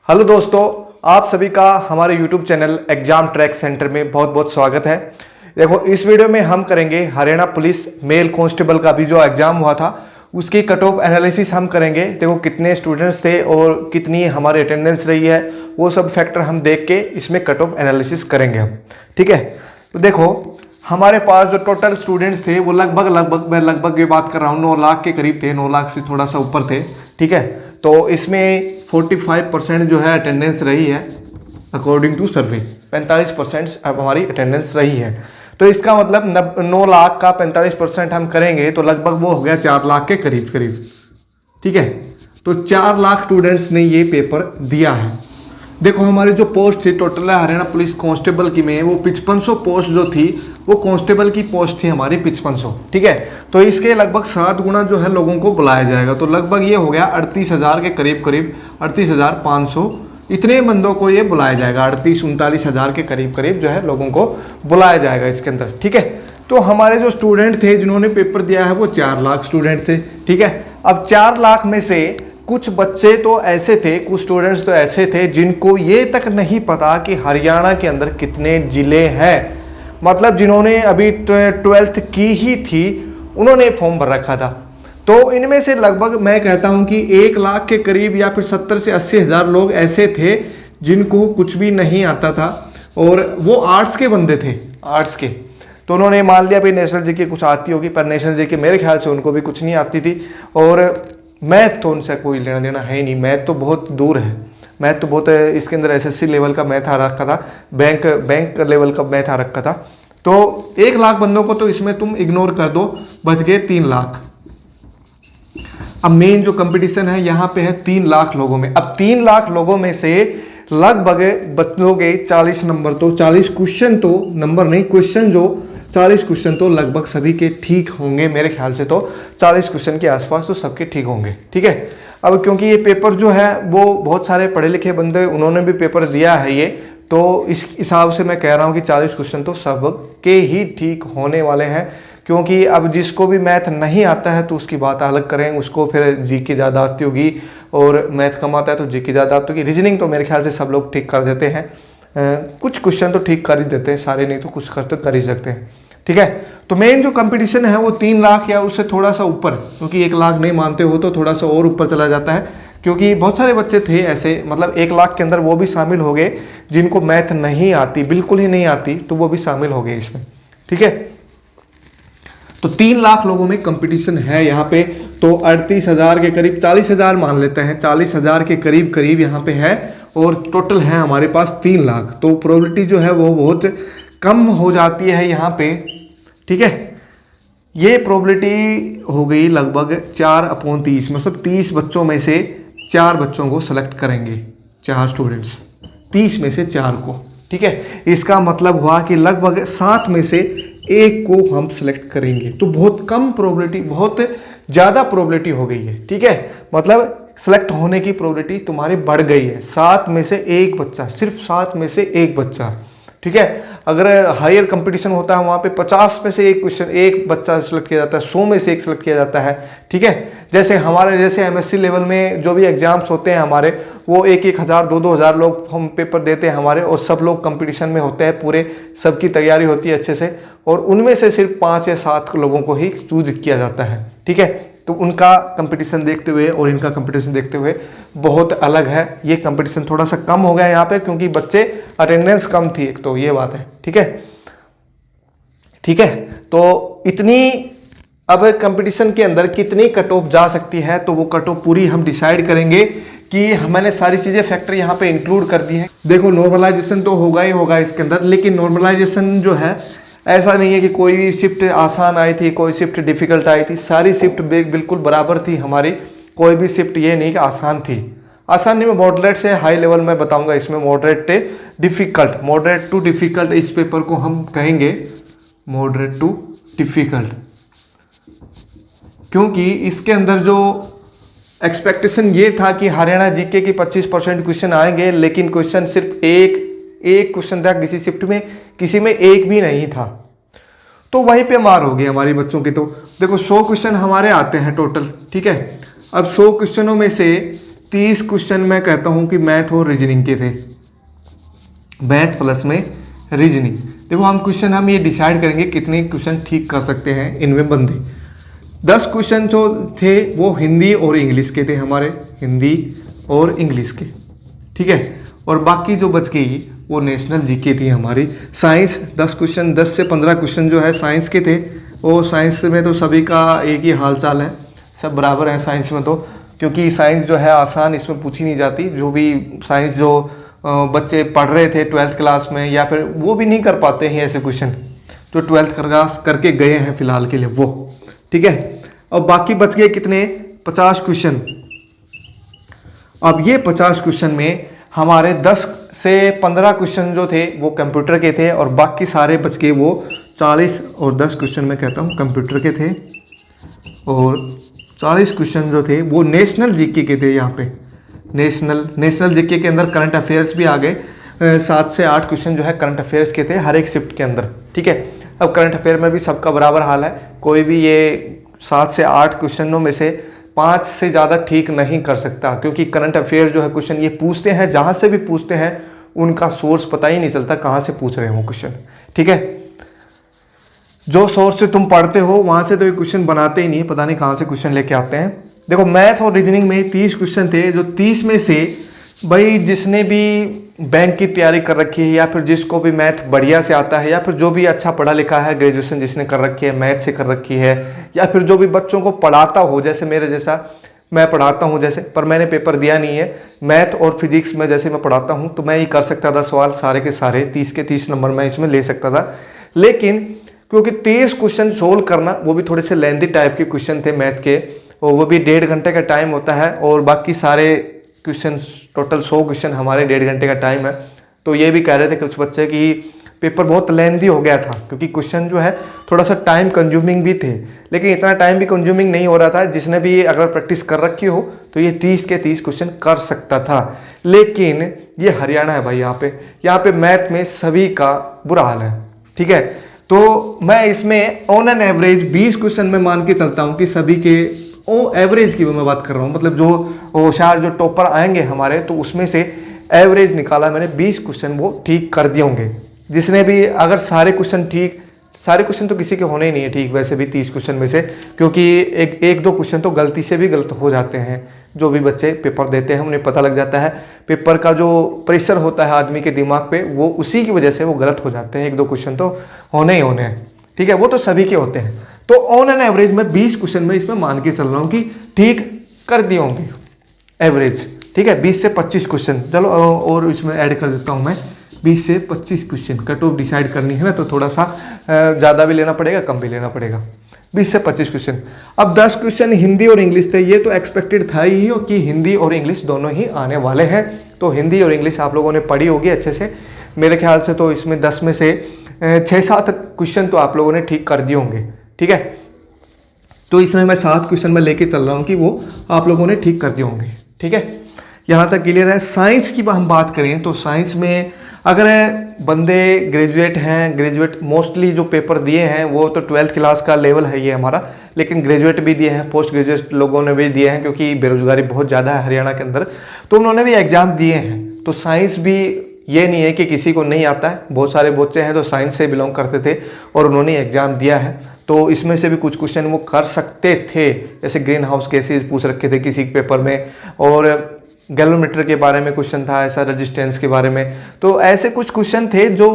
Hello दोस्तों, आप सभी का हमारे YouTube channel exam track centre में बहुत बहुत स्वागत है। देखो, इस वीडियो में हम करेंगे हरियाणा पुलिस मेल कांस्टेबल का भी जो एग्जाम हुआ था उसकी कट ऑफ एनालिसिस हम करेंगे। देखो, कितने स्टूडेंट्स थे और कितनी हमारी अटेंडेंस रही है, वो सब फैक्टर हम देख के इसमें कट ऑफ एनालिसिस करेंगे हम। ठीक है, तो देखो हमारे पास जो टोटल स्टूडेंट्स थे वो लगभग ये बात कर रहा हूँ 9 लाख के करीब थे, 9 लाख से थोड़ा सा ऊपर थे। ठीक है, तो इसमें 45% जो है अटेंडेंस रही है अकॉर्डिंग टू सर्वे। 45% अब हमारी अटेंडेंस रही है, तो इसका मतलब 9 लाख का 45% हम करेंगे तो लगभग वो हो गया 4 लाख के करीब करीब। ठीक है, तो 4 लाख स्टूडेंट्स ने ये पेपर दिया है। देखो, हमारी जो पोस्ट थी टोटल हरियाणा पुलिस कांस्टेबल की में वो 5500 पोस्ट जो थी वो कांस्टेबल की पोस्ट थी हमारी 5500। ठीक है, तो इसके लगभग 7 गुना जो है लोगों को बुलाया जाएगा, तो लगभग ये हो गया 38,000 के करीब करीब, 38,500 इतने बंदों को ये बुलाया जाएगा। 38-39,000 के करीब करीब जो है लोगों को बुलाया जाएगा इसके अंदर। ठीक है, तो हमारे जो स्टूडेंट थे जिन्होंने पेपर दिया है वो 4 लाख स्टूडेंट थे। ठीक है, अब 4 लाख में से कुछ बच्चे तो ऐसे थे, कुछ स्टूडेंट्स तो ऐसे थे जिनको ये तक नहीं पता कि हरियाणा के अंदर कितने जिले हैं। मतलब जिन्होंने अभी 12th की ही थी उन्होंने फॉर्म भर रखा था। तो इनमें से लगभग मैं कहता हूं कि 1 लाख के करीब या फिर 70 से 80 हज़ार लोग ऐसे थे जिनको कुछ भी नहीं आता था, और वो आर्ट्स के बंदे थे, आर्ट्स के। तो उन्होंने मान लिया भाई नेशनल जीके कुछ आती होगी, पर नेशनल जीके मेरे ख्याल से उनको भी कुछ नहीं आती थी। और मैथ तो उनसे कोई लेना देना है ही नहीं, मैथ तो बहुत दूर है। मैथ तो बहुत इसके अंदर एसएससी लेवल का मैथ आ रखा था, बैंक लेवल का मैथ आ रखा था। तो 1 लाख बंदों को तो इसमें तुम इग्नोर कर दो, बच गए 3 लाख। अब मेन जो कंपटीशन है यहाँ पे है 3 लाख लोगों में। अब 3 लाख लोगों में से लगभग बच्चों 40 नंबर, तो 40 क्वेश्चन तो नंबर नहीं, क्वेश्चन जो 40 क्वेश्चन तो लगभग सभी के ठीक होंगे मेरे ख्याल से। तो 40 क्वेश्चन के आसपास तो सबके ठीक होंगे। ठीक है, अब क्योंकि ये पेपर जो है वो बहुत सारे पढ़े लिखे बंदे उन्होंने भी पेपर दिया है ये, तो इस हिसाब से मैं कह रहा हूँ कि 40 क्वेश्चन तो सबके ही ठीक होने वाले हैं। क्योंकि अब जिसको भी मैथ नहीं आता है तो उसकी बात अलग करें, उसको फिर जीके ज़्यादा आती होगी, और मैथ कम आता है तो जीके ज़्यादा आती होगी। रीजनिंग तो मेरे ख्याल से सब लोग ठीक कर देते हैं, कुछ क्वेश्चन तो ठीक कर ही देते हैं, सारे नहीं तो कुछ करते कर ही सकते हैं। ठीक है, तो मेन जो कंपटीशन है वो 3 लाख या उससे थोड़ा सा ऊपर, क्योंकि 1 लाख नहीं मानते हो तो थोड़ा सा और ऊपर चला जाता है, क्योंकि बहुत सारे बच्चे थे ऐसे, मतलब 1 लाख के अंदर वो भी शामिल हो गए जिनको मैथ नहीं आती, बिल्कुल ही नहीं आती, तो वो भी शामिल हो गए इसमें। ठीक है, तो 3 लाख लोगों में कंपटीशन है यहाँ पे। तो 38,000 के करीब, 40,000 मान लेते हैं, 40,000 के करीब करीब यहाँ पे है, और टोटल है हमारे पास 3 लाख। तो प्रोबेबिलिटी जो है वो बहुत कम हो जाती है यहाँ पे। ठीक है, ये प्रोबेबिलिटी हो गई लगभग 4/30, मतलब 30 बच्चों में से 4 बच्चों को सेलेक्ट करेंगे, 4 स्टूडेंट्स 30 में से 4 को। ठीक है, इसका मतलब हुआ कि लगभग 7 में से 1 को हम सेलेक्ट करेंगे, तो बहुत कम प्रोबेबिलिटी, बहुत ज़्यादा प्रोबेबिलिटी हो गई है। ठीक है, मतलब सेलेक्ट होने की प्रोबेबिलिटी तुम्हारी बढ़ गई है। 7 में से 1 बच्चा, सिर्फ 7 में से 1 बच्चा। ठीक है, अगर हायर कंपटीशन होता है वहाँ पे 50 में से 1 बच्चा सेलेक्ट किया जाता है, 100 में से 1 सेलेक्ट किया जाता है। ठीक है, जैसे हमारे एमएससी लेवल में जो भी एग्जाम्स होते हैं हमारे, वो 1-1 हज़ार 2-2 हज़ार लोग हम पेपर देते हैं हमारे, और सब लोग कंपटीशन में होते हैं, पूरे सबकी तैयारी होती है अच्छे से, और उनमें से सिर्फ 5 या 7 लोगों को ही चूज किया जाता है। ठीक है, तो उनका कंपटीशन देखते हुए और इनका कंपटीशन देखते हुए बहुत अलग है। ये कंपटीशन थोड़ा सा कम हो गया यहाँ पे, क्योंकि बच्चे अटेंडेंस कम थी, एक तो ये बात है। ठीक है, ठीक है, तो इतनी अब कंपटीशन के अंदर कितनी कट ऑफ जा सकती है, तो वो कट ऑफ पूरी हम डिसाइड करेंगे कि मैंने सारी चीजें फैक्टर यहाँ पे इंक्लूड कर दी हैं। देखो, नॉर्मलाइजेशन तो होगा ही होगा इसके अंदर, लेकिन नॉर्मलाइजेशन जो है ऐसा नहीं है कि कोई शिफ्ट आसान आई थी, कोई शिफ्ट डिफिकल्ट आई थी, सारी शिफ्ट बिल्कुल बराबर थी हमारी। कोई भी शिफ्ट ये नहीं कि आसान थी, आसान नहीं, मैं मॉडरेट से हाई लेवल में बताऊंगा इसमें, moderate difficult, moderate to difficult इस पेपर को हम कहेंगे, मॉडरेट टू डिफिकल्ट, क्योंकि इसके अंदर जो एक्सपेक्टेशन ये था कि हरियाणा जीके की 25% क्वेश्चन आएंगे, लेकिन क्वेश्चन सिर्फ एक क्वेश्चन था किसी शिफ्ट में, किसी में एक भी नहीं था, तो वहीं पे मार हो गई हमारी बच्चों की। तो देखो 100 क्वेश्चन हमारे आते हैं टोटल। ठीक है, अब 100 क्वेश्चनों में से 30 क्वेश्चन मैं कहता हूँ कि मैथ और रीजनिंग के थे, मैथ प्लस में रीजनिंग। देखो हम ये डिसाइड करेंगे कितने क्वेश्चन ठीक कर सकते हैं इनमें बंदे। 10 क्वेश्चन जो थे वो हिंदी और इंग्लिश के थे हमारे, हिंदी और इंग्लिश के, ठीक है। और बाकी जो बच गई वो नेशनल जीके थी हमारी। साइंस 10 क्वेश्चन, 10 से 15 क्वेश्चन जो है साइंस के थे। वो साइंस में तो सभी का एक ही हाल चाल है, सब बराबर है साइंस में तो, क्योंकि साइंस जो है आसान इसमें पूछी नहीं जाती। जो भी साइंस जो बच्चे पढ़ रहे थे 12th क्लास में, या फिर वो भी नहीं कर पाते हैं ऐसे क्वेश्चन जो 12th क्लास करके गए हैं फिलहाल के लिए वो, ठीक है। अब बाकी बच गए कितने, 50 क्वेश्चन। अब ये 50 क्वेश्चन में हमारे 10 से 15 क्वेश्चन जो थे वो कंप्यूटर के थे, और बाकी सारे बच गए वो 40 और 10 क्वेश्चन मैं कहता हूँ कंप्यूटर के थे, और 40 क्वेश्चन जो थे वो नेशनल जीके के थे। यहाँ पे नेशनल जीके के अंदर करंट अफेयर्स भी आ गए। 7 से 8 क्वेश्चन जो है करंट अफेयर्स के थे हर एक शिफ्ट के अंदर, ठीक है। अब करंट अफेयर में भी सबका बराबर हाल है, कोई भी ये 7 से 8 क्वेश्चनों में से 5 से ज़्यादा ठीक नहीं कर सकता, क्योंकि करंट अफेयर जो है क्वेश्चन ये पूछते हैं, जहाँ से भी पूछते हैं उनका सोर्स पता ही नहीं चलता कहाँ से पूछ रहे हो क्वेश्चन, ठीक है। जो सोर्स से तुम पढ़ते हो वहाँ से तो ये क्वेश्चन बनाते ही नहीं, पता नहीं कहाँ से क्वेश्चन लेके आते हैं। देखो मैथ और रीजनिंग में 30 क्वेश्चन थे, जो 30 में से भाई जिसने भी बैंक की तैयारी कर रखी है, या फिर जिसको भी मैथ बढ़िया से आता है, या फिर जो भी अच्छा पढ़ा लिखा है, ग्रेजुएशन जिसने कर रखी है मैथ से कर रखी है, या फिर जो भी बच्चों को पढ़ाता हो, जैसे मेरे जैसा मैं पढ़ाता हूँ जैसे, पर मैंने पेपर दिया नहीं है मैथ और फिजिक्स में, जैसे मैं पढ़ाता हूँ तो मैं ये कर सकता था सवाल सारे के सारे 30 के 30 नंबर मैं इसमें ले सकता था। लेकिन क्योंकि 30 क्वेश्चन सोल्व करना, वो भी थोड़े से लेंथी टाइप के क्वेश्चन थे मैथ के, और वो भी 1.5 घंटे का टाइम होता है, और बाकी सारे क्वेश्चन टोटल 100 क्वेश्चन हमारे 1.5 घंटे का टाइम है। तो ये भी कह रहे थे कुछ बच्चे कि पेपर बहुत लेंथी हो गया था, क्योंकि क्वेश्चन जो है थोड़ा सा टाइम कंज्यूमिंग भी थे, लेकिन इतना टाइम भी कंज्यूमिंग नहीं हो रहा था। जिसने भी अगर प्रैक्टिस कर रखी हो तो ये 30 के 30 क्वेश्चन कर सकता था। लेकिन ये हरियाणा है भाई, यहाँ पे मैथ में सभी का बुरा हाल है, ठीक है। तो मैं इसमें ऑन एन एवरेज 20 क्वेश्चन में मान के चलता हूँ कि सभी के एवरेज की मैं बात कर रहा हूँ, मतलब जो होशियार जो टॉपर आएंगे हमारे, तो उसमें से एवरेज निकाला मैंने 20 क्वेश्चन वो ठीक कर दिए होंगे। जिसने भी अगर सारे क्वेश्चन तो किसी के होने ही नहीं है ठीक, वैसे भी 30 क्वेश्चन में से, क्योंकि एक दो क्वेश्चन तो गलती से भी गलत हो जाते हैं। जो भी बच्चे पेपर देते हैं उन्हें पता लग जाता है, पेपर का जो प्रेशर होता है आदमी के दिमाग पे, वो उसी की वजह से वो गलत हो जाते हैं। 1-2 क्वेश्चन तो होने ही होने हैं, ठीक है, वो तो सभी के होते हैं। तो ऑन एन एवरेज मैं 20 क्वेश्चन में इसमें मान के चल रहा हूँ कि ठीक कर दिए होंगे एवरेज, ठीक है। 20 से 25 क्वेश्चन, चलो और इसमें ऐड कर देता हूँ मैं 20 से 25 क्वेश्चन। कट ऑफ डिसाइड करनी है ना, तो थोड़ा सा ज़्यादा भी लेना पड़ेगा, कम भी लेना पड़ेगा। 20 से 25 क्वेश्चन। अब 10 क्वेश्चन हिंदी और इंग्लिश थे, ये तो एक्सपेक्टेड था ही कि हिंदी और इंग्लिश दोनों ही आने वाले हैं। तो हिंदी और इंग्लिश आप लोगों ने पढ़ी होगी अच्छे से मेरे ख्याल से। तो इसमें 10 में से 6-7 क्वेश्चन तो आप लोगों ने ठीक कर दिए होंगे, ठीक है। तो इसमें मैं 7 क्वेश्चन में लेके चल रहा हूँ कि वो आप लोगों ने ठीक कर दिए होंगे, ठीक है। यहाँ तक क्लियर है। साइंस की हम बात करें तो साइंस में अगर बंदे ग्रेजुएट मोस्टली जो पेपर दिए हैं वो तो 12th क्लास का लेवल है ये हमारा, लेकिन ग्रेजुएट भी दिए हैं, पोस्ट ग्रेजुएट लोगों ने भी दिए हैं, क्योंकि बेरोजगारी बहुत ज़्यादा है हरियाणा के अंदर, तो उन्होंने भी एग्ज़ाम दिए हैं। तो साइंस भी ये नहीं है कि किसी को नहीं आता है, बहुत सारे बच्चे हैं तो साइंस से बिलोंग करते थे और उन्होंने एग्ज़ाम दिया है। तो इसमें से भी कुछ क्वेश्चन वो कर सकते थे, जैसे ग्रीन हाउस केसेस पूछ रखे थे किसी पेपर में, और गैलोमीटर के बारे में क्वेश्चन था, ऐसा रेजिस्टेंस के बारे में। तो ऐसे कुछ क्वेश्चन थे जो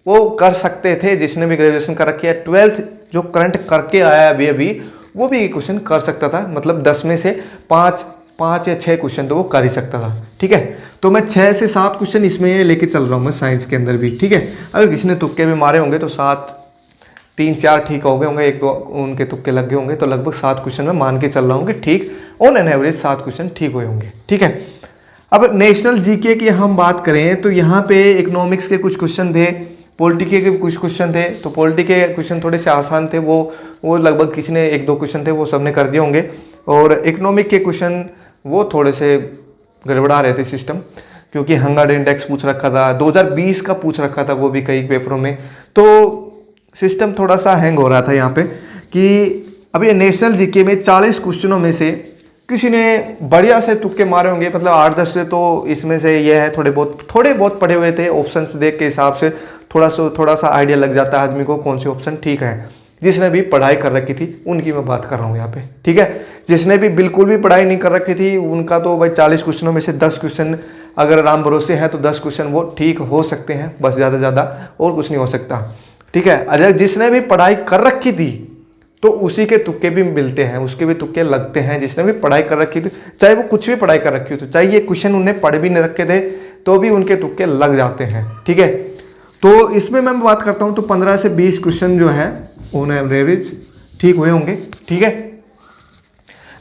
वो कर सकते थे जिसने भी ग्रेजुएशन कर रखी है। 12th जो करंट करके आया अभी वो भी क्वेश्चन कर सकता था, मतलब 10 में से 5 या 6 क्वेश्चन तो वो कर ही सकता था, ठीक है। तो मैं 6 से 7 क्वेश्चन इसमें लेके चल रहा हूँ मैं साइंस के अंदर भी, ठीक है। अगर किसी ने तुक्के भी मारे होंगे तो 3-4 ठीक हो गए होंगे, 1-2 उनके तुक्के लग गए होंगे, तो लगभग 7 क्वेश्चन में मान के चल रहा हूँ कि ठीक ऑन एन एवरेज 7 क्वेश्चन ठीक हुए होंगे, ठीक है। अब नेशनल जीके की हम बात करें तो यहाँ पे इकोनॉमिक्स के कुछ क्वेश्चन थे, पॉलिटी के कुछ क्वेश्चन थे। तो पॉलिटी के क्वेश्चन थोड़े से आसान थे, वो लगभग किसी ने 1-2 क्वेश्चन थे वो सबने कर दिए होंगे। और इकोनॉमिक के क्वेश्चन वो थोड़े से गड़बड़ा रहे थे सिस्टम, क्योंकि हंगर इंडेक्स पूछ रखा था, 2020 का पूछ रखा था वो भी कई पेपरों में, तो सिस्टम थोड़ा सा हैंग हो रहा था यहाँ पे। कि अब ये नेशनल जीके में 40 क्वेश्चनों में से किसी ने बढ़िया से तुक्के मारे होंगे, मतलब 8-10 से, तो इसमें से ये है थोड़े बहुत पढ़े हुए थे, ऑप्शंस देख के हिसाब से थोड़ा सा आइडिया लग जाता है आदमी को कौन से ऑप्शन ठीक है। जिसने भी पढ़ाई कर रखी थी उनकी मैं बात कर रहा हूँ यहाँ पे, ठीक है। जिसने भी बिल्कुल भी पढ़ाई नहीं कर रखी थी उनका तो भाई 40 क्वेश्चनों में से 10 क्वेश्चन अगर राम भरोसे हैं तो 10 क्वेश्चन वो ठीक हो सकते हैं, बस ज़्यादा ज़्यादा और कुछ नहीं हो सकता, ठीक है। अगर जिसने भी पढ़ाई कर रखी थी तो उसी के तुक्के भी मिलते हैं, उसके भी तुक्के लगते हैं। जिसने भी पढ़ाई कर रखी थी, चाहे वो कुछ भी पढ़ाई कर रखी हो, तो चाहे ये क्वेश्चन उन्हें पढ़ भी नहीं रखे थे तो भी उनके तुक्के लग जाते हैं, ठीक है। तो इसमें मैं बात करता हूँ तो 15 से 20 क्वेश्चन जो है ऑन एवरेज ठीक हुए होंगे, ठीक है।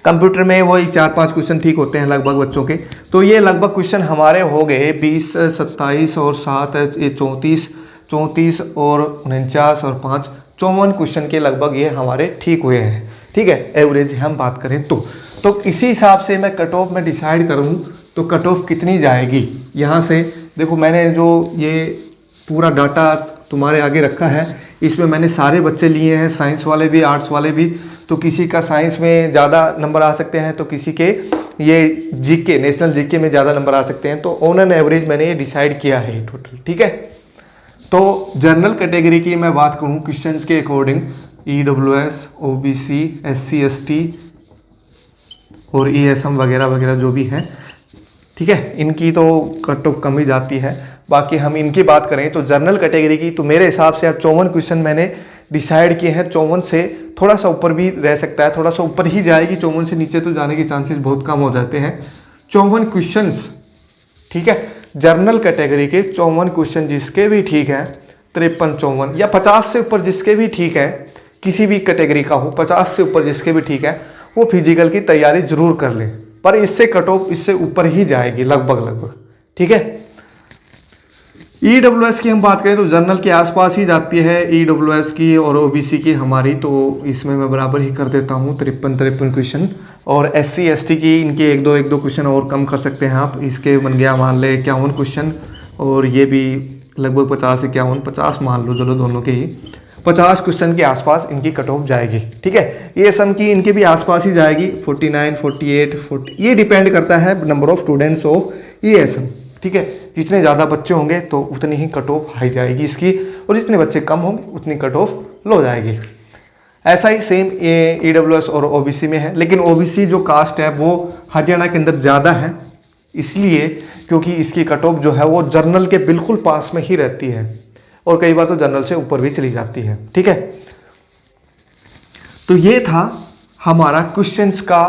कंप्यूटर में वही 4-5 क्वेश्चन ठीक होते हैं लगभग बच्चों के। तो ये लगभग क्वेश्चन हमारे हो गए 20, 27 और 7 ये 34 और 49 और 5 54 क्वेश्चन के लगभग ये हमारे ठीक हुए हैं, ठीक है। एवरेज हम बात करें तो इसी हिसाब से मैं कट ऑफ में डिसाइड करूँ तो कट ऑफ कितनी जाएगी। यहाँ से देखो मैंने जो ये पूरा डाटा तुम्हारे आगे रखा है, इसमें मैंने सारे बच्चे लिए हैं, साइंस वाले भी आर्ट्स वाले भी। तो किसी का साइंस में ज़्यादा नंबर आ सकते हैं तो किसी के ये जीके नेशनल जीके में ज़्यादा नंबर आ सकते हैं। तो ऑन एन एवरेज मैंने ये डिसाइड किया है टोटल, ठीक है। तो जनरल कैटेगरी की मैं बात करूँ क्वेश्चंस के according, EWS, OBC, SC ST और ESM वगैरह वगैरह जो भी हैं, ठीक है, इनकी तो कट ऑफ कम ही जाती है। बाकी हम इनकी बात करें तो जनरल कैटेगरी की तो मेरे हिसाब से अब 54 क्वेश्चन मैंने डिसाइड किए हैं। 54 से थोड़ा सा ऊपर भी रह सकता है, थोड़ा सा ऊपर ही जाएगी, 54 से नीचे तो जाने के चांसेस बहुत कम हो जाते हैं। 54 क्वेश्चंस, ठीक है, जनरल कैटेगरी के 54 क्वेश्चन जिसके भी ठीक है, 53, 54 या 50 से ऊपर जिसके भी ठीक है, किसी भी कैटेगरी का हो, 50 से ऊपर जिसके भी ठीक है, वो फिजिकल की तैयारी जरूर कर लें। पर इससे कट ऑफ इससे ऊपर ही जाएगी लगभग, ठीक है। EWS की हम बात करें तो जनरल के आसपास ही जाती है EWS की और OBC की हमारी, तो इसमें मैं बराबर ही कर देता हूँ 53 क्वेश्चन। और SC ST की इनके एक दो क्वेश्चन और कम कर सकते हैं आप, इसके बन गया मान ले 51 क्वेश्चन, और ये भी लगभग 50 मान लो, चलो दोनों के ही 50 क्वेश्चन के आसपास इनकी कट ऑफ जाएगी, ठीक है। ESM की इनके भी आसपास ही जाएगी 49, 48, 40, ये डिपेंड करता है number of students of ESM, ठीक है। जितने ज़्यादा बच्चे होंगे तो उतनी ही कट ऑफ हाई जाएगी इसकी, और जितने बच्चे कम होंगे उतनी कट ऑफ लो जाएगी। ऐसा ही सेम EWS और OBC में है, लेकिन OBC जो कास्ट है वो हरियाणा के अंदर ज़्यादा है, इसलिए क्योंकि इसकी कट ऑफ जो है वो जर्नल के बिल्कुल पास में ही रहती है, और कई बार तो जनरल से ऊपर भी चली जाती है, ठीक है। तो ये था हमारा क्वेश्चंस का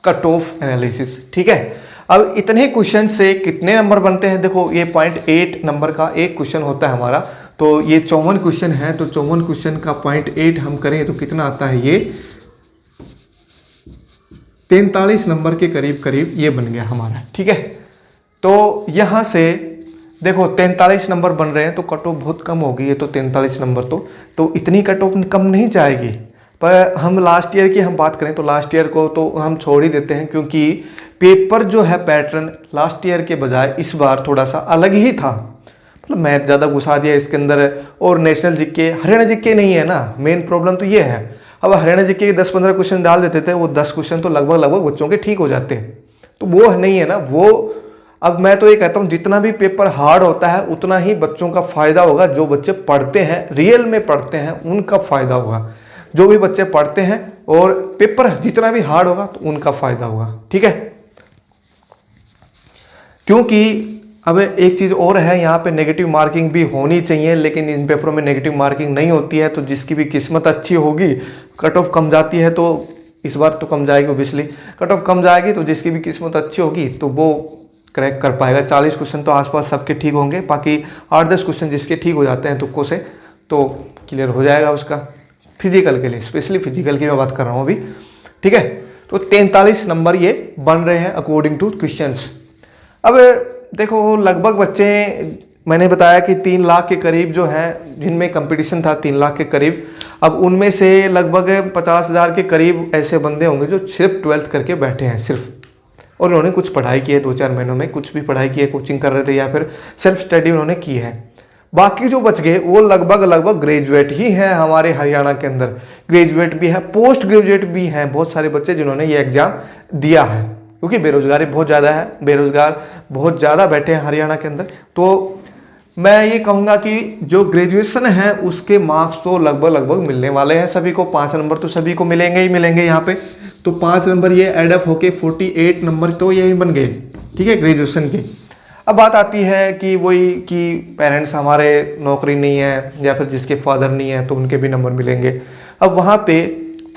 कट ऑफ एनालिसिस, ठीक है। अब इतने क्वेश्चन से कितने नंबर बनते हैं, देखो ये 0.8 नंबर का एक क्वेश्चन होता है हमारा, तो ये 54 क्वेश्चन है, तो 54 क्वेश्चन का 0.8 हम करें तो कितना आता है, ये 43 नंबर के करीब ये बन गया हमारा, ठीक है। तो यहाँ से देखो 43 नंबर बन रहे हैं तो कट ऑफ बहुत कम होगी, ये तो 43 नंबर तो इतनी कट ऑफ कम नहीं जाएगी। पर हम लास्ट ईयर की हम बात करें तो लास्ट ईयर को तो हम छोड़ ही देते हैं, क्योंकि पेपर जो है पैटर्न लास्ट ईयर के बजाय इस बार थोड़ा सा अलग ही था, मतलब मैथ ज़्यादा घुसा दिया इसके अंदर, और नेशनल जीके हरियाणा जीके नहीं है ना, मेन प्रॉब्लम तो ये है। अब हरियाणा जीके के 10-15 क्वेश्चन डाल देते थे, वो 10 क्वेश्चन तो लगभग बच्चों के ठीक हो जाते हैं, तो वो नहीं है ना वो। अब मैं तो ये कहता हूँ जितना भी पेपर हार्ड होता है उतना ही बच्चों का फायदा होगा, जो बच्चे पढ़ते हैं, रियल में पढ़ते हैं, उनका फायदा होगा। जो भी बच्चे पढ़ते हैं और पेपर जितना भी हार्ड होगा तो उनका फायदा होगा, ठीक है। क्योंकि अब एक चीज़ और है, यहाँ पे नेगेटिव मार्किंग भी होनी चाहिए, लेकिन इन पेपरों में नेगेटिव मार्किंग नहीं होती है, तो जिसकी भी किस्मत अच्छी होगी कट ऑफ कम जाती है, तो इस बार तो कम जाएगी ओबियसली, कट ऑफ कम जाएगी, तो जिसकी भी किस्मत अच्छी होगी तो वो क्रैक कर पाएगा। 40 क्वेश्चन तो आसपास सबके ठीक होंगे, बाकी 8-10 क्वेश्चन जिसके ठीक हो जाते हैं तुक्कों से तो क्लियर हो जाएगा उसका। फिजिकल के लिए, स्पेशली फिजिकल की मैं बात कर रहा हूँ अभी, ठीक है। तो 43 नंबर ये बन रहे हैं अकॉर्डिंग टू क्वेश्चंस। अब देखो लगभग बच्चे मैंने बताया कि 3 लाख के करीब जो हैं जिनमें कंपटीशन था, 3 लाख के करीब, अब उनमें से लगभग 50,000 के करीब ऐसे बंदे होंगे जो सिर्फ 12th करके बैठे हैं सिर्फ, और उन्होंने कुछ पढ़ाई की है 2-4 महीनों में, कुछ भी पढ़ाई की है, कोचिंग कर रहे थे या फिर सेल्फ स्टडी उन्होंने की है। बाकी जो बच गए वो लगभग ग्रेजुएट ही हैं हमारे हरियाणा के अंदर। ग्रेजुएट भी है, पोस्ट ग्रेजुएट भी हैं, बहुत सारे बच्चे जिन्होंने ये एग्जाम दिया है, क्योंकि बेरोजगारी बहुत ज़्यादा है, बेरोजगार बहुत ज़्यादा बैठे हैं हरियाणा के अंदर। तो मैं ये कहूँगा कि जो ग्रेजुएशन है उसके मार्क्स तो लगभग मिलने वाले हैं सभी को, 5 नंबर तो सभी को मिलेंगे ही मिलेंगे यहाँ पे। तो 5 नंबर ये एडअप होके 48 नंबर तो यही बन गए, ठीक है, ग्रेजुएशन के। अब बात आती है कि वही कि पेरेंट्स हमारे नौकरी नहीं है या फिर जिसके फादर नहीं है तो उनके भी नंबर मिलेंगे। अब वहाँ पे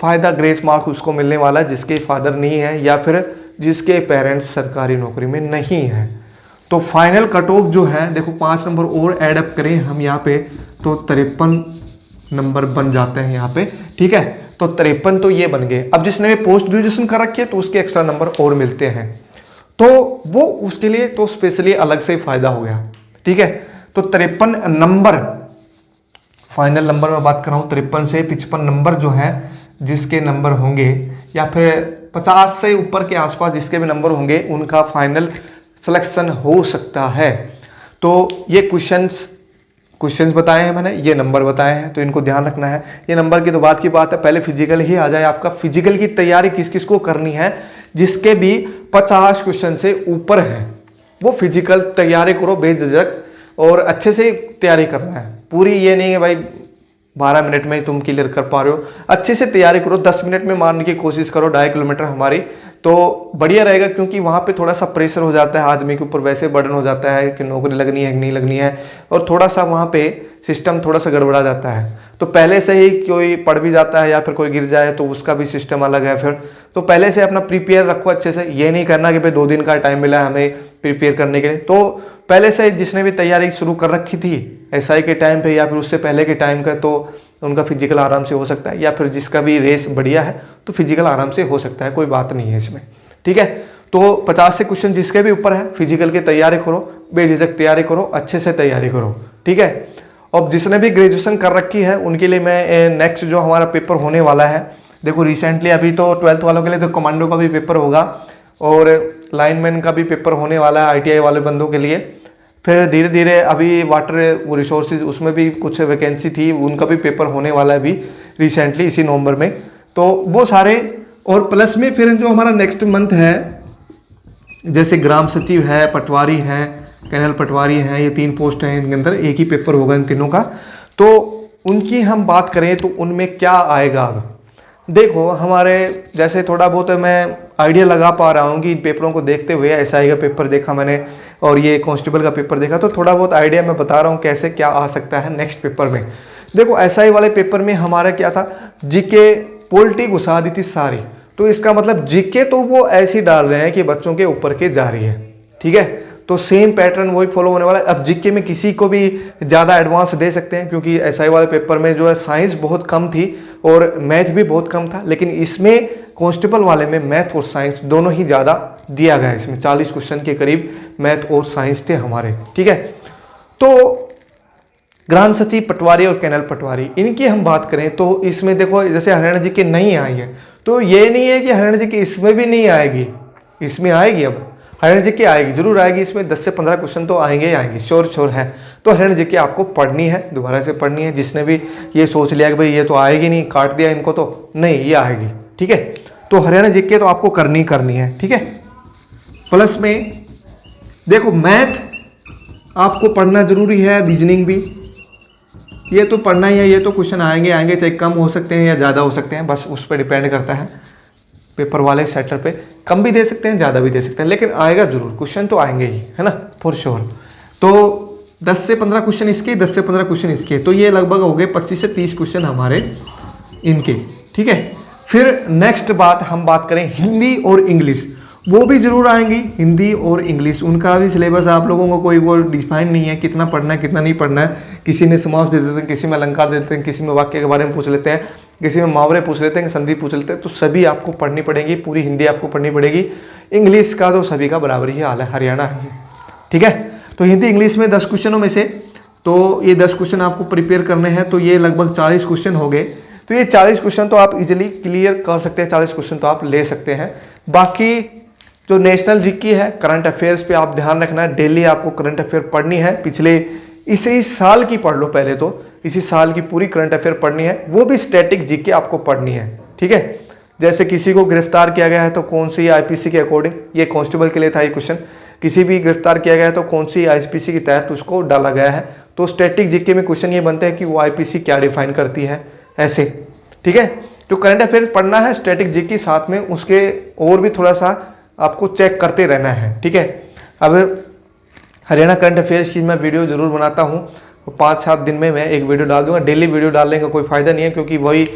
फ़ायदा ग्रेस मार्क्स उसको मिलने वाला है जिसके फादर नहीं है या फिर जिसके पेरेंट्स सरकारी नौकरी में नहीं है। तो फाइनल कट ऑफ जो है देखो 5 नंबर और एडअप करें हम यहाँ पे तो 53 नंबर बन जाते हैं यहाँ पे, ठीक है। तो 53 तो ये बन गए। अब जिसने भी पोस्ट ग्रेजुएशन कर रखी है तो उसके एक्स्ट्रा नंबर और मिलते हैं, तो वो उसके लिए तो स्पेशली अलग से फायदा हो गया, ठीक है। तो 53 नंबर फाइनल नंबर में बात कर रहा हूँ, 53 से 55 नंबर जो है जिसके नंबर होंगे या फिर 50 से ऊपर के आसपास जिसके भी नंबर होंगे उनका फाइनल सिलेक्शन हो सकता है। तो ये क्वेश्चंस बताए हैं मैंने, ये नंबर बताए हैं, तो इनको ध्यान रखना है। ये नंबर की तो बात की बात है, पहले फिजिकल ही आ जाए आपका। फिजिकल की तैयारी किस किस को करनी है, जिसके भी 50 क्वेश्चन से ऊपर है वो फिजिकल तैयारी करो बेझिझक, और अच्छे से तैयारी करना है पूरी। ये नहीं है भाई 12 मिनट में तुम क्लियर कर पा रहे हो, अच्छे से तैयारी करो, 10 मिनट में मारने की कोशिश करो 2.5 किलोमीटर हमारी, तो बढ़िया रहेगा। क्योंकि वहाँ पे थोड़ा सा प्रेशर हो जाता है आदमी के ऊपर, वैसे बर्डन हो जाता है कि नौकरी लगनी है कि नहीं लगनी है, और थोड़ा सा वहाँ पे सिस्टम थोड़ा सा गड़बड़ा जाता है। तो पहले से ही कोई पढ़ भी जाता है या फिर कोई गिर जाए तो उसका भी सिस्टम अलग है फिर। तो पहले से अपना प्रिपेयर रखो अच्छे से, ये नहीं करना कि भाई 2 दिन का टाइम मिला हमें प्रिपेयर करने के लिए। तो पहले से जिसने भी तैयारी शुरू कर रखी थी एसआई के टाइम पे या फिर उससे पहले के टाइम का, तो उनका फिजिकल आराम से हो सकता है, या फिर जिसका भी रेस बढ़िया है तो फिजिकल आराम से हो सकता है, कोई बात नहीं है इसमें, ठीक है। तो 50 से क्वेश्चन जिसके भी ऊपर है फिजिकल की तैयारी करो, बेझिझक तैयारी करो, अच्छे से तैयारी करो, ठीक है। अब जिसने भी ग्रेजुएशन कर रखी है उनके लिए मैं नेक्स्ट जो हमारा पेपर होने वाला है, देखो रिसेंटली अभी तो 12th वालों के लिए तो कमांडो का भी पेपर होगा और लाइनमैन का भी पेपर होने वाला है आईटीआई वाले बंदों के लिए। फिर धीरे धीरे अभी वाटर रिसोर्सेज उसमें भी कुछ वैकेंसी थी, उनका भी पेपर होने वाला है अभी रिसेंटली इसी नवंबर में। तो वो सारे, और प्लस में फिर जो हमारा नेक्स्ट मंथ है जैसे ग्राम सचिव है, पटवारी है, कैनल पटवारी है, ये 3 पोस्ट हैं, इनके अंदर एक ही पेपर होगा इन तीनों का। तो उनकी हम बात करें तो उनमें क्या आएगा। अब देखो हमारे जैसे थोड़ा बहुत मैं आइडिया लगा पा रहा हूँ कि इन पेपरों को देखते हुए, एसआई का पेपर देखा मैंने और ये कांस्टेबल का पेपर देखा, तो थोड़ा बहुत आइडिया मैं बता रहा हूँ कैसे क्या आ सकता है नेक्स्ट पेपर में। देखो एसआई वाले पेपर में हमारा क्या था, जीके पॉलिटी घुसा दी थी सारी, तो इसका मतलब जीके तो वो ऐसे डाल रहे हैं कि बच्चों के ऊपर के जा रही है, ठीक है। तो सेम पैटर्न वही फॉलो होने वाला है। अब जीके में किसी को भी ज़्यादा एडवांस दे सकते हैं, क्योंकि एसआई वाले पेपर में जो है साइंस बहुत कम थी और मैथ भी बहुत कम था, लेकिन इसमें कांस्टेबल वाले में मैथ और साइंस दोनों ही ज़्यादा दिया गया है। इसमें 40 क्वेश्चन के करीब मैथ और साइंस थे हमारे, ठीक है। तो ग्राम सचिव, पटवारी और कैनल पटवारी, इनकी हम बात करें तो इसमें देखो जैसे हरियाणा जी के नहीं आई है, तो ये नहीं है कि हरियाणा जी के इसमें भी नहीं आएगी, इसमें आएगी। अब हरियाणा जी की आएगी, जरूर आएगी, इसमें 10 से 15 क्वेश्चन तो आएंगे ही आएंगे, श्योर है। तो हरियाणा जी की आपको पढ़नी है, दोबारा से पढ़नी है। जिसने भी ये सोच लिया कि भाई ये तो आएगी नहीं, काट दिया इनको, तो नहीं, ये आएगी, ठीक है। तो हरियाणा जी के तो आपको करनी है, ठीक है। प्लस में देखो मैथ आपको पढ़ना जरूरी है, रीजनिंग भी, ये तो पढ़ना ही है। ये तो क्वेश्चन आएंगे, चाहे कम हो सकते हैं या ज़्यादा हो सकते हैं, बस उस पर डिपेंड करता है। पेपर वाले सेक्टर पे कम भी दे सकते हैं, ज़्यादा भी दे सकते हैं, लेकिन आएगा जरूर, क्वेश्चन तो आएंगे ही, है ना, फॉर श्योर। तो 10 से 15 क्वेश्चन इसके, 10 से 15 क्वेश्चन इसके, तो ये लगभग हो गए 25 से 30 क्वेश्चन हमारे इनके, ठीक है। फिर नेक्स्ट बात हम बात करें हिंदी और इंग्लिश, वो भी जरूर आएंगी। हिंदी और इंग्लिश उनका भी सिलेबस आप लोगों को कोई वो डिफाइन नहीं है, कितना पढ़ना है कितना नहीं पढ़ना है। किसी में समास दे देते हैं, किसी में अलंकार दे देते हैं, किसी में वाक्य के बारे में पूछ लेते हैं, किसी में मुहावरे पूछ लेते हैं, संधि पूछ लेते हैं। तो सभी आपको पढ़नी पड़ेगी, पूरी हिंदी आपको पढ़नी पड़ेगी। इंग्लिश का तो सभी का बराबर ही हाल है, हरियाणा है, ठीक है। तो हिंदी इंग्लिश में 10 क्वेश्चनों में से तो ये 10 क्वेश्चन आपको प्रिपेयर करने हैं, तो ये लगभग 40 क्वेश्चन हो गए। तो ये 40 क्वेश्चन तो आप इजीली क्लियर कर सकते हैं, 40 क्वेश्चन तो आप ले सकते हैं। बाकी जो नेशनल जीके है, करंट अफेयर्स पे आप ध्यान रखना है, डेली आपको करंट अफेयर पढ़नी है। पिछले इसी साल की पढ़ लो पहले तो, इसी साल की पूरी करंट अफेयर पढ़नी है, वो भी स्टैटिक जीके आपको पढ़नी है, ठीक है। जैसे किसी को गिरफ्तार किया गया है तो कौन सी आईपीसी के अकॉर्डिंग, ये कांस्टेबल के लिए था ये क्वेश्चन, किसी भी गिरफ्तार किया गया है तो कौन सी आईपीसी के तहत उसको डाला गया है। तो स्टैटिक जीके में क्वेश्चन ये बनते हैं कि वो आईपीसी क्या डिफाइन करती है, ऐसे, ठीक है। तो करंट अफेयर्स पढ़ना है, स्टैटिक जीके साथ में उसके और भी थोड़ा सा आपको चेक करते रहना है, ठीक है। अब हरियाणा करंट अफेयर्स की मैं वीडियो जरूर बनाता हूँ, 5-7 दिन में मैं एक वीडियो डाल दूंगा। डेली वीडियो डालने का कोई फ़ायदा नहीं है, क्योंकि वही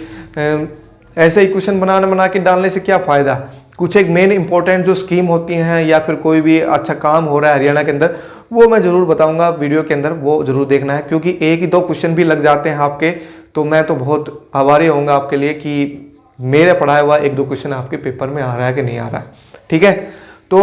ऐसे ही क्वेश्चन बना के डालने से क्या फ़ायदा। कुछ एक मेन इंपॉर्टेंट जो स्कीम होती हैं या फिर कोई भी अच्छा काम हो रहा है हरियाणा के अंदर, वो मैं ज़रूर बताऊंगा वीडियो के अंदर, वो ज़रूर देखना है। क्योंकि 1-2 क्वेश्चन भी लग जाते हैं आपके, तो मैं तो बहुत आभारी होऊंगा आपके लिए कि मेरे पढ़ाया हुआ 1-2 क्वेश्चन आपके पेपर में आ रहा है कि नहीं आ रहा है, ठीक है। तो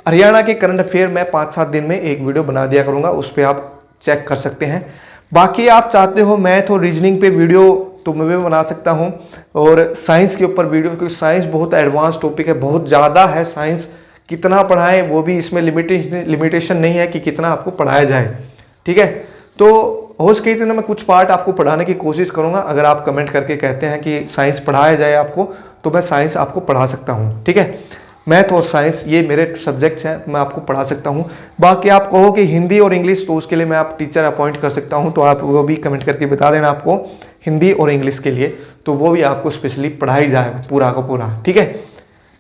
हरियाणा के करंट अफेयर मैं 5-7 दिन में एक वीडियो बना दिया करूँगा, उस पर आप चेक कर सकते हैं। बाकी आप चाहते हो मैथ और रीजनिंग पे वीडियो तो मैं भी बना सकता हूं, और साइंस के ऊपर वीडियो, क्योंकि साइंस बहुत एडवांस टॉपिक है, बहुत ज़्यादा है साइंस। कितना पढ़ाएं वो भी इसमें लिमिटेशन नहीं है कि कितना आपको पढ़ाया जाए, ठीक है। तो हो सके तो मैं कुछ पार्ट आपको पढ़ाने की कोशिश करूंगा। अगर आप कमेंट करके कहते हैं कि साइंस पढ़ाया जाए आपको, तो मैं साइंस आपको पढ़ा सकता हूँ, ठीक है। मैथ और साइंस ये मेरे सब्जेक्ट्स हैं, मैं आपको पढ़ा सकता हूँ। बाकी आप कहो कि हिंदी और इंग्लिश, तो उसके लिए मैं आप टीचर अपॉइंट कर सकता हूँ, तो आप वो भी कमेंट करके बता देना आपको हिंदी और इंग्लिश के लिए, तो वो भी आपको स्पेशली पढ़ाई जाएगा पूरा का पूरा, ठीक है।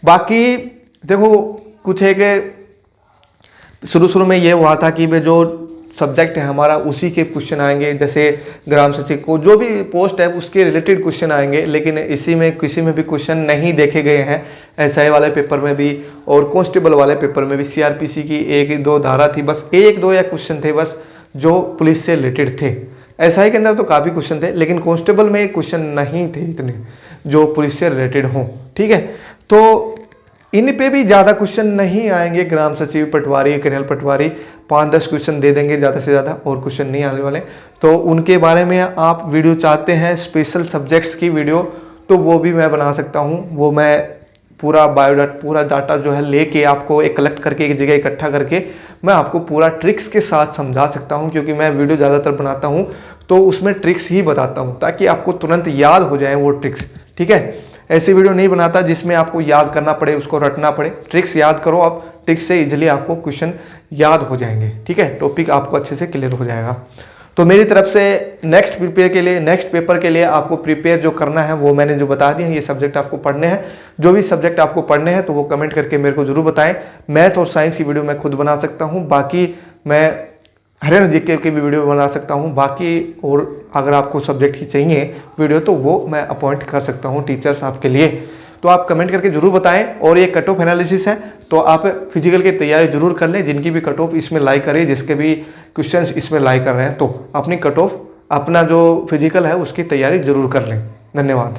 बाकी देखो कुछ है कि शुरू में ये हुआ था कि वे जो सब्जेक्ट है हमारा उसी के क्वेश्चन आएंगे, जैसे ग्राम सचिव को जो भी पोस्ट है उसके रिलेटेड क्वेश्चन आएंगे, लेकिन इसी में किसी में भी क्वेश्चन नहीं देखे गए हैं। एसआई वाले पेपर में भी और कांस्टेबल वाले पेपर में भी सीआरपीसी की 1-2 धारा थी, बस 1-2 या क्वेश्चन थे बस जो पुलिस से रिलेटेड थे। एसआई के अंदर तो काफ़ी क्वेश्चन थे, लेकिन कांस्टेबल में क्वेश्चन नहीं थे इतने जो पुलिस से रिलेटेड हों, ठीक है। तो इन पे भी ज़्यादा क्वेश्चन नहीं आएंगे, ग्राम सचिव, पटवारी, कर्नल पटवारी 5-10 क्वेश्चन दे देंगे ज़्यादा से ज़्यादा, और क्वेश्चन नहीं आने वाले। तो उनके बारे में आप वीडियो चाहते हैं स्पेशल सब्जेक्ट्स की वीडियो, तो वो भी मैं बना सकता हूँ। वो मैं पूरा बायोडाटा, पूरा डाटा जो है लेके आपको एक कलेक्ट करके एक जगह इकट्ठा करके मैं आपको पूरा ट्रिक्स के साथ समझा सकता हूँ। क्योंकि मैं वीडियो ज़्यादातर बनाता हूँ तो उसमें ट्रिक्स ही बताता हूँ, ताकि आपको तुरंत याद हो जाए वो ट्रिक्स, ठीक है। ऐसी वीडियो नहीं बनाता जिसमें आपको याद करना पड़े, उसको रटना पड़े। ट्रिक्स याद करो आप, ट्रिक्स से इजीली आपको क्वेश्चन याद हो जाएंगे, ठीक है। टॉपिक आपको अच्छे से क्लियर हो जाएगा। तो मेरी तरफ से नेक्स्ट पेपर के लिए आपको प्रिपेयर जो करना है वो मैंने जो बता दिया है, ये सब्जेक्ट आपको पढ़ने हैं। जो भी सब्जेक्ट आपको पढ़ने हैं तो वो कमेंट करके मेरे को जरूर बताएं। मैथ और साइंस की वीडियो मैं खुद बना सकता हूँ, बाकी मैं हरियाणा जीके की भी वीडियो बना सकता हूँ। बाकी और अगर आपको सब्जेक्ट की चाहिए वीडियो तो वो मैं अपॉइंट कर सकता हूँ टीचर्स आपके लिए। तो आप कमेंट करके जरूर बताएं। और ये कट ऑफ एनालिसिस है, तो आप फिजिकल की तैयारी जरूर कर लें। जिनकी भी कट ऑफ इसमें लाई करे, जिसके भी क्वेश्चंस इसमें लाई कर रहे हैं, तो अपनी कट ऑफ, अपना जो फिजिकल है उसकी तैयारी जरूर कर लें। धन्यवाद।